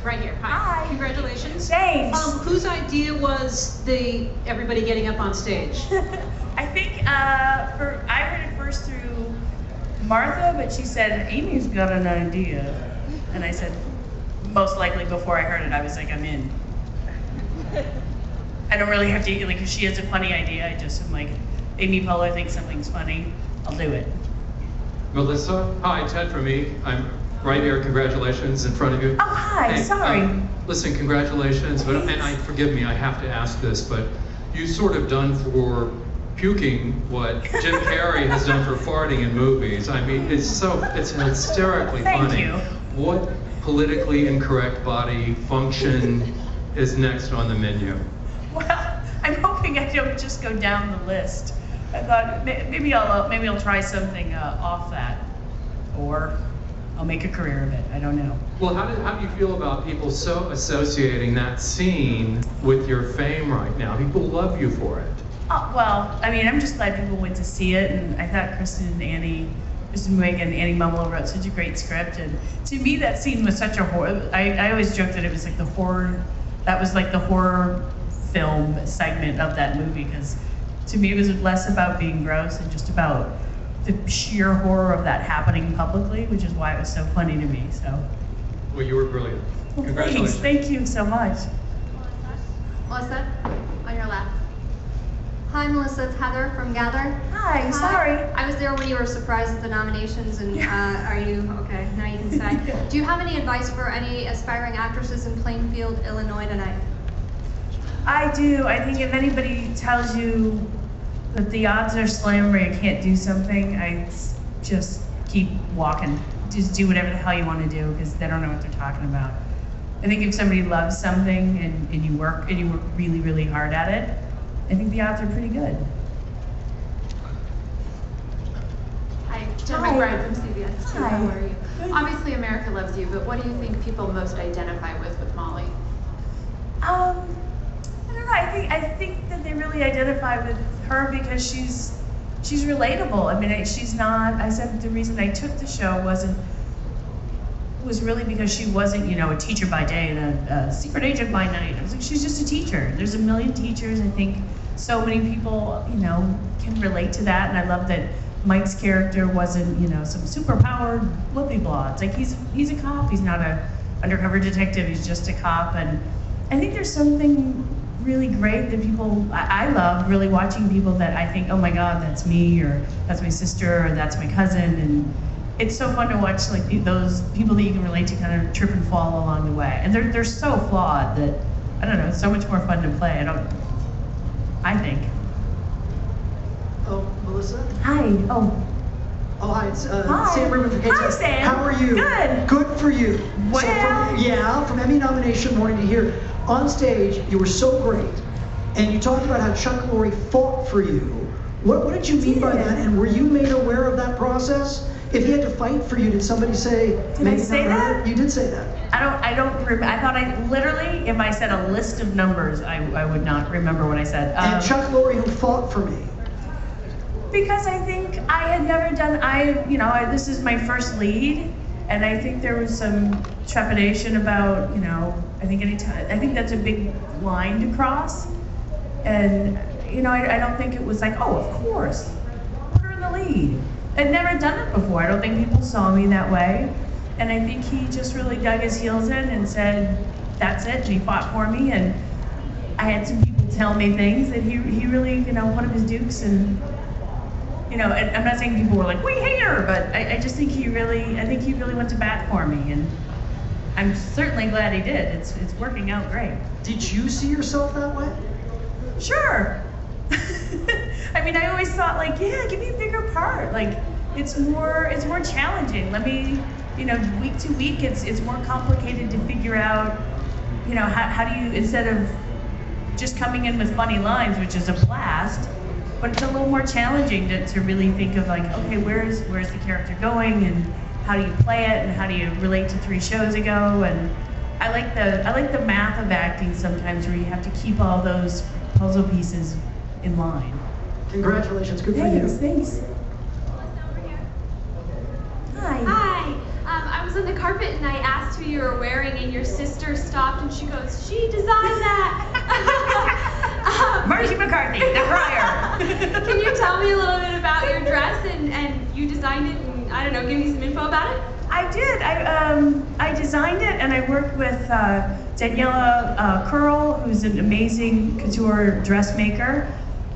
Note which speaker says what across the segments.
Speaker 1: right here.
Speaker 2: Hi.
Speaker 1: Congratulations.
Speaker 2: Thanks.
Speaker 1: Whose idea was everybody getting up on stage?
Speaker 2: I think I heard it first through Martha, but she said, Amy's got an idea. And I said, most likely before I heard it, I was like, I'm in. I don't really have to, like, if she has a funny idea, I just am like, Amy Poehler thinks something's funny, I'll do it.
Speaker 3: Melissa, hi, Ted from me. I'm right here, congratulations in front of you.
Speaker 2: Oh, hi,
Speaker 3: hey,
Speaker 2: sorry.
Speaker 3: Listen, congratulations, forgive me, I have to ask this, but you sort of done for puking what Jim Carrey has done for farting in movies. I mean, it's hysterically
Speaker 2: Thank
Speaker 3: funny.
Speaker 2: you.
Speaker 3: What politically incorrect body function is next on the menu?
Speaker 2: Well, I'm hoping I don't just go down the list. I thought maybe I'll try something off that, or I'll make a career of it. I don't know.
Speaker 3: Well, how do you feel about people so associating that scene with your fame right now? People love you for it.
Speaker 2: Well, I mean, I'm just glad people went to see it, and I thought Kristen Wiig and Annie Mumolo wrote such a great script, and to me that scene was such a horror. I always joked that it was like the horror film segment of that movie, because to me it was less about being gross and just about the sheer horror of that happening publicly, which is why it was so funny to me. So.
Speaker 3: Well, you were brilliant.
Speaker 2: Well,
Speaker 3: Congratulations.
Speaker 2: Thank you so much.
Speaker 4: Melissa, on your left. Hi, Melissa, it's Heather from Gather.
Speaker 2: Hi, sorry.
Speaker 4: I was there when you were surprised at the nominations, and are you, okay, now you can say. Do you have any advice for any aspiring actresses in Plainfield, Illinois tonight?
Speaker 2: I do. I think if anybody tells you that the odds are slim or you can't do something, I just keep walking. Just do whatever the hell you want to do, because they don't know what they're talking about. I think if somebody loves something and you work really, really hard at it, I think the odds are pretty good.
Speaker 5: Hi, Jen McBride from CBS.
Speaker 2: Hi.
Speaker 5: How are you? Obviously, America loves you, but what do you think people most identify with Molly?
Speaker 2: I don't know. I think that they really identify with her because she's relatable. I mean, she's not. I said the reason I took the show was really because she wasn't, a teacher by day and a secret agent by night. I was like, she's just a teacher. There's a million teachers. I think so many people, can relate to that. And I love that Mike's character wasn't, some superpowered flippy blah. It's like he's a cop. He's not a undercover detective. He's just a cop. And I think there's something really great that I love really watching people that I think, oh my God, that's me, or that's my sister, or that's my cousin. And it's so fun to watch like those people that you can relate to kind of trip and fall along the way. And they're so flawed that, I don't know, it's so much more fun to play. I think.
Speaker 6: Oh, Melissa?
Speaker 2: Hi. Oh,
Speaker 6: hi, it's
Speaker 2: Hi.
Speaker 6: Sam Rubin from
Speaker 2: Hi, Sam.
Speaker 6: How are you?
Speaker 2: Good.
Speaker 6: Good for you.
Speaker 2: Wow.
Speaker 6: So from Emmy nomination morning to here, on stage, you were so great. And you talked about how Chuck Lorre fought for you. What did you mean by that? And were you made aware of that process? If he had to fight for you, did somebody say?
Speaker 2: Did I say that?
Speaker 6: You did say that.
Speaker 2: I don't remember. I thought if I said a list of numbers, I would not remember what I said.
Speaker 6: And Chuck Lorre, who fought for me.
Speaker 2: Because I think I had never done, this is my first lead, and I think there was some trepidation about, I think that's a big line to cross. And, I don't think it was like, oh, of course, put her in the lead. I'd never done it before. I don't think people saw me that way. And I think he just really dug his heels in and said, that's it, and he fought for me. And I had some people tell me things that he really, one of his dukes, and, and I'm not saying people were like, we hate her, but I just think he really went to bat for me. And I'm certainly glad he did. It's working out great.
Speaker 6: Did you see yourself that way?
Speaker 2: Sure. I mean, I always thought like, yeah, give me a bigger part. Like, it's more challenging. Let me, week to week, it's more complicated to figure out, how do you, instead of just coming in with funny lines, which is a blast, but it's a little more challenging to really think of like, okay, where's the character going, and how do you play it, and how do you relate to 3 shows ago? And I like the math of acting sometimes, where you have to keep all those puzzle pieces in line.
Speaker 6: Congratulations, good for you.
Speaker 2: Thanks. Hi.
Speaker 5: Hi. I was on the carpet and I asked who you were wearing, and your sister stopped and she goes, "She designed that."
Speaker 2: Marcy McCarthy, the crier.
Speaker 5: Can you tell me a little bit about your dress and you designed it, and I don't know, give me some info about it?
Speaker 2: I did. I designed it, and I worked with Daniela Curl, who's an amazing couture dressmaker.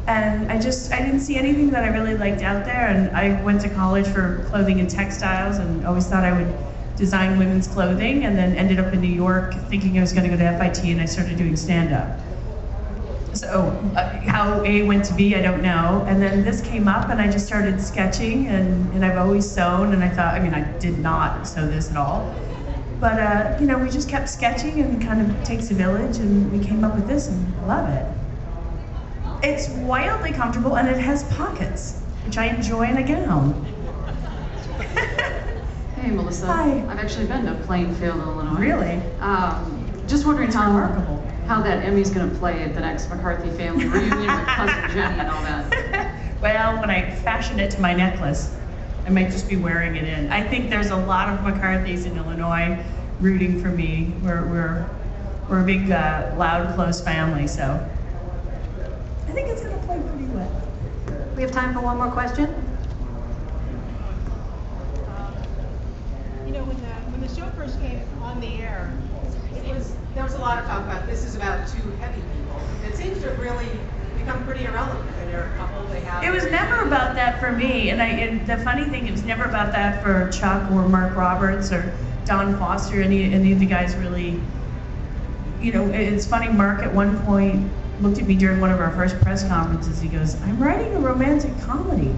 Speaker 2: And I didn't see anything that I really liked out there, and I went to college for clothing and textiles and always thought I would design women's clothing, and then ended up in New York thinking I was going to go to FIT, and I started doing stand-up. So how A went to B, I don't know. And then this came up, and I just started sketching, and I've always sewn, and I thought, I mean, I did not sew this at all. But, you know, we just kept sketching, and it kind of takes a village, and we came up with this, and I love it. It's wildly comfortable, and it has pockets, which I enjoy in a gown.
Speaker 7: Hey, Melissa.
Speaker 2: Hi.
Speaker 7: I've actually been to Plainfield, Illinois.
Speaker 2: Really?
Speaker 7: Just wondering
Speaker 2: It's remarkable.
Speaker 7: how that Emmy's going to play at the next McCarthy family reunion with cousin Jenny and all that.
Speaker 2: Well, when I fashion it to my necklace, I might just be wearing it in. I think there's a lot of McCarthys in Illinois rooting for me. We're a big, loud, close family, so I think it's going to play pretty well.
Speaker 1: We have time for one more question.
Speaker 8: You know, when the show first came on the air, there was a lot of talk about this is about two heavy people. It seems to have really become pretty irrelevant. They're a couple, they have.
Speaker 2: It was never about that for me, and the funny thing, it was never about that for Chuck or Mark Roberts or Don Foster. Any of the guys really, you know, it's funny. Mark at one point looked at me during one of our first press conferences. He goes, "I'm writing a romantic comedy.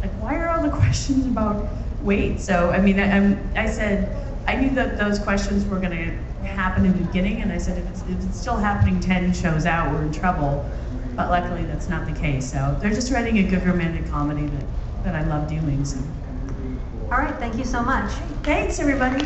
Speaker 2: Like, why are all the questions about weight?" So, I mean, I said, I knew that those questions were going to happen in the beginning, and I said, if it's still happening 10 shows out, we're in trouble. But luckily, that's not the case. So, they're just writing a good romantic comedy that I love doing. So,
Speaker 1: All right, thank you so much.
Speaker 2: thanks, everybody.